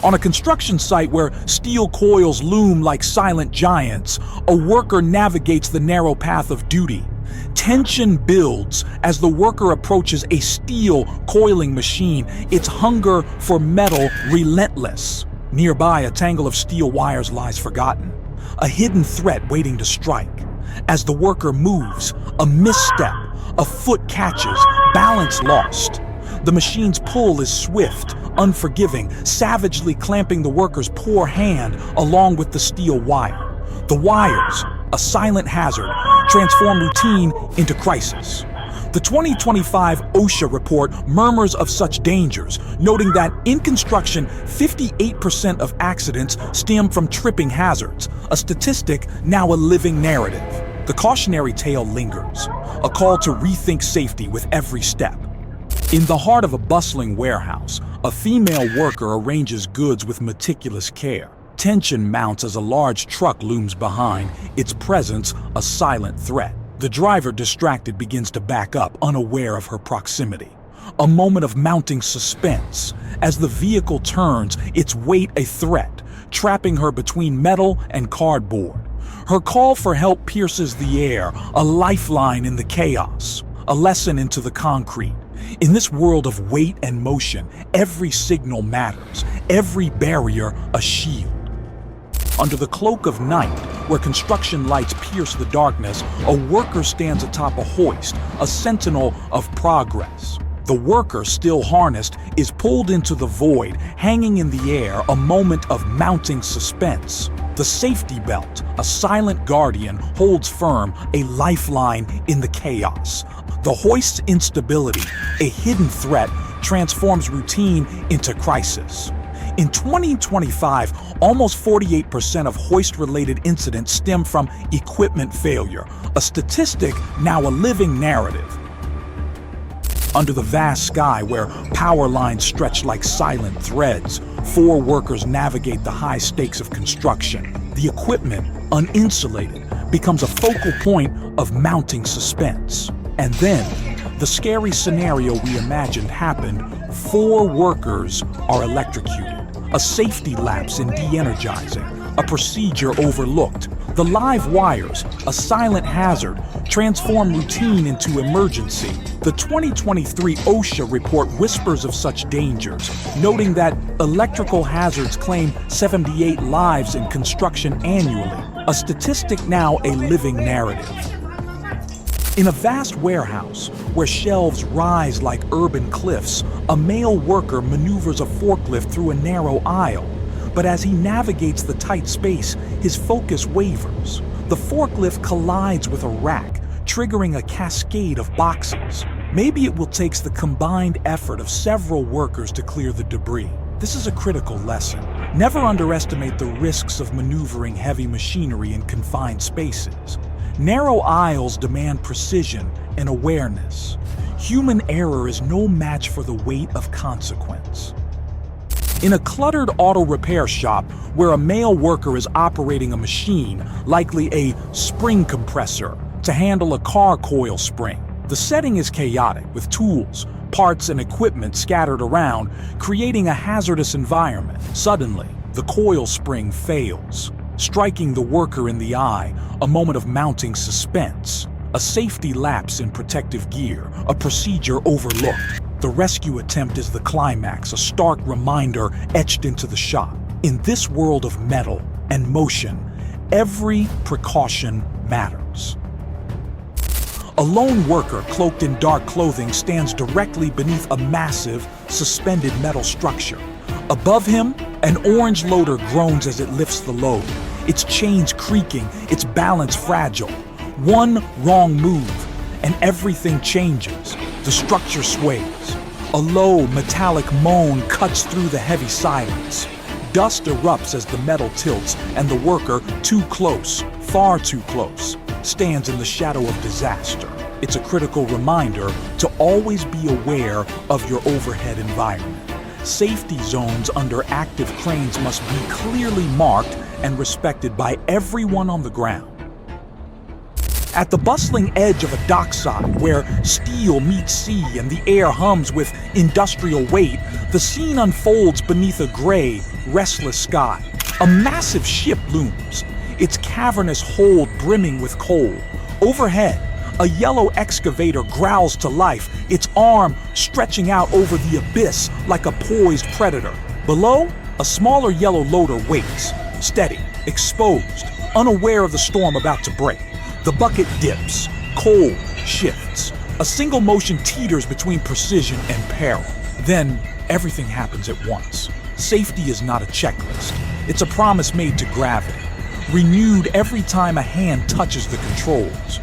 On a construction site where steel coils loom like silent giants, a worker navigates the narrow path of duty. Tension builds as the worker approaches a steel coiling machine, its hunger for metal relentless. Nearby, a tangle of steel wires lies forgotten, a hidden threat waiting to strike. As the worker moves, a misstep, a foot catches, balance lost. The machine's pull is swift, unforgiving, savagely clamping the worker's poor hand along with the steel wire. The wires, a silent hazard, transform routine into crisis. The 2025 OSHA report murmurs of such dangers, noting that in construction, 58% of accidents stem from tripping hazards, a statistic now a living narrative. The cautionary tale lingers, a call to rethink safety with every step. In the heart of a bustling warehouse, a female worker arranges goods with meticulous care. Tension mounts as a large truck looms behind, its presence a silent threat. The driver, distracted, begins to back up, unaware of her proximity. A moment of mounting suspense. As the vehicle turns, its weight a threat, trapping her between metal and cardboard. Her call for help pierces the air, a lifeline in the chaos, a lesson into the concrete. In this world of weight and motion, every signal matters, every barrier a shield. Under the cloak of night, where construction lights pierce the darkness, a worker stands atop a hoist, a sentinel of progress. The worker, still harnessed, is pulled into the void, hanging in the air, a moment of mounting suspense. The safety belt, a silent guardian, holds firm, a lifeline in the chaos. The hoist's instability, a hidden threat, transforms routine into crisis. In 2025, almost 48% of hoist-related incidents stem from equipment failure, a statistic now a living narrative. Under the vast sky where power lines stretch like silent threads, 4 workers navigate the high stakes of construction. The equipment, uninsulated, becomes a focal point of mounting suspense. And then, the scary scenario we imagined happened. 4 workers are electrocuted. A safety lapse in de-energizing, a procedure overlooked. The live wires, a silent hazard, transform routine into emergency. The 2023 OSHA report whispers of such dangers, noting that electrical hazards claim 78 lives in construction annually, a statistic now a living narrative. In a vast warehouse, where shelves rise like urban cliffs, a male worker maneuvers a forklift through a narrow aisle. But as he navigates the tight space, his focus wavers. The forklift collides with a rack, triggering a cascade of boxes. Maybe it will take the combined effort of several workers to clear the debris. This is a critical lesson. Never underestimate the risks of maneuvering heavy machinery in confined spaces. Narrow aisles demand precision and awareness. Human error is no match for the weight of consequence. In a cluttered auto repair shop where a male worker is operating a machine, likely a spring compressor, to handle a car coil spring. The setting is chaotic, with tools, parts, and equipment scattered around, creating a hazardous environment. Suddenly, the coil spring fails, striking the worker in the eye, a moment of mounting suspense. A safety lapse in protective gear, a procedure overlooked. The rescue attempt is the climax, a stark reminder etched into the shop. In this world of metal and motion, every precaution matters. A lone worker cloaked in dark clothing stands directly beneath a massive, suspended metal structure. Above him, an orange loader groans as it lifts the load, its chains creaking, its balance fragile. One wrong move, and everything changes. The structure sways. A low, metallic moan cuts through the heavy silence. Dust erupts as the metal tilts, and the worker, too close, far too close, stands in the shadow of disaster. It's a critical reminder to always be aware of your overhead environment. Safety zones under active cranes must be clearly marked and respected by everyone on the ground. At the bustling edge of a dockside where steel meets sea and the air hums with industrial weight, the scene unfolds beneath a gray, restless sky. A massive ship looms, its cavernous hold brimming with coal. Overhead, a yellow excavator growls to life, its arm stretching out over the abyss like a poised predator. Below, a smaller yellow loader waits, steady, exposed, unaware of the storm about to break. The bucket dips, coal shifts. A single motion teeters between precision and peril. Then, everything happens at once. Safety is not a checklist. It's a promise made to gravity, renewed every time a hand touches the controls.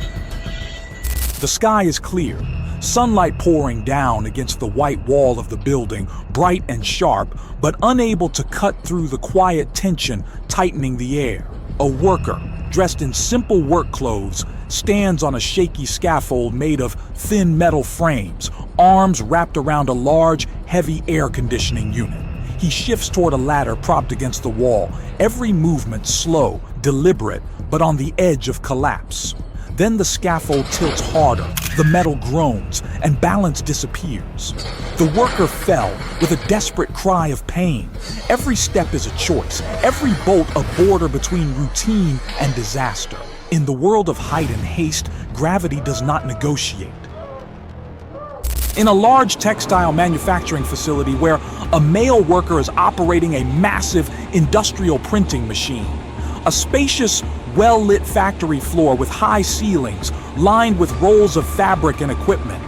The sky is clear, sunlight pouring down against the white wall of the building, bright and sharp, but unable to cut through the quiet tension tightening the air. A worker, dressed in simple work clothes, stands on a shaky scaffold made of thin metal frames, arms wrapped around a large, heavy air conditioning unit. He shifts toward a ladder propped against the wall, every movement slow, deliberate, but on the edge of collapse. Then the scaffold tilts harder, the metal groans, and balance disappears. The worker fell with a desperate cry of pain. Every step is a choice, every bolt a border between routine and disaster. In the world of height and haste, gravity does not negotiate. In a large textile manufacturing facility where a male worker is operating a massive industrial printing machine, a spacious, well-lit factory floor with high ceilings lined with rolls of fabric and equipment.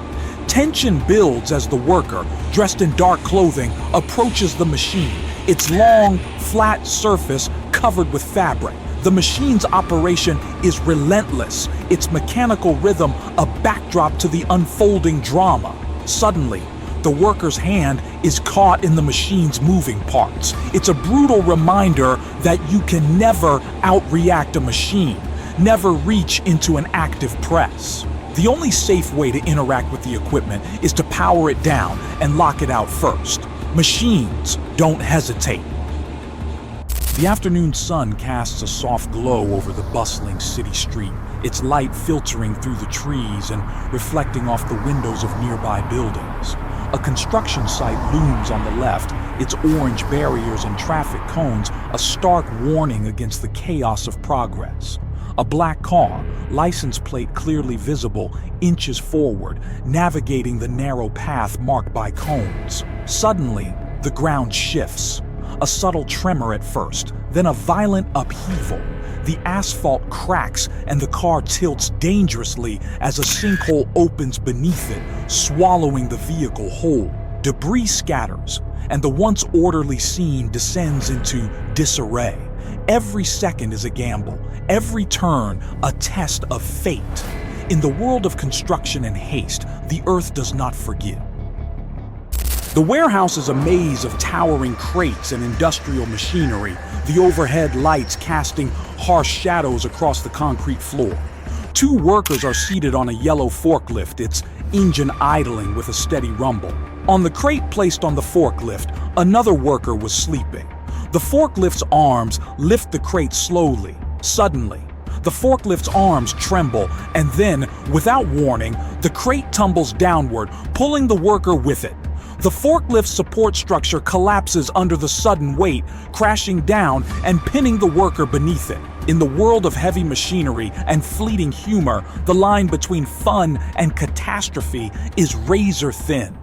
Tension builds as the worker, dressed in dark clothing, approaches the machine, its long, flat surface covered with fabric. The machine's operation is relentless, its mechanical rhythm a backdrop to the unfolding drama. Suddenly, the worker's hand is caught in the machine's moving parts. It's a brutal reminder that you can never outreact a machine, never reach into an active press. The only safe way to interact with the equipment is to power it down and lock it out first. Machines don't hesitate. The afternoon sun casts a soft glow over the bustling city street, its light filtering through the trees and reflecting off the windows of nearby buildings. A construction site looms on the left, its orange barriers and traffic cones a stark warning against the chaos of progress. A black car, license plate clearly visible, inches forward, navigating the narrow path marked by cones. Suddenly, the ground shifts. A subtle tremor at first, then a violent upheaval. The asphalt cracks and the car tilts dangerously as a sinkhole opens beneath it, swallowing the vehicle whole. Debris scatters, and the once orderly scene descends into disarray. Every second is a gamble, every turn a test of fate. In the world of construction and haste, the earth does not forgive. The warehouse is a maze of towering crates and industrial machinery, the overhead lights casting harsh shadows across the concrete floor. Two workers are seated on a yellow forklift, its engine idling with a steady rumble. On the crate placed on the forklift, another worker was sleeping. The forklift's arms lift the crate slowly. Suddenly, the forklift's arms tremble, and then, without warning, the crate tumbles downward, pulling the worker with it. The forklift's support structure collapses under the sudden weight, crashing down and pinning the worker beneath it. In the world of heavy machinery and fleeting humor, the line between fun and catastrophe is razor thin.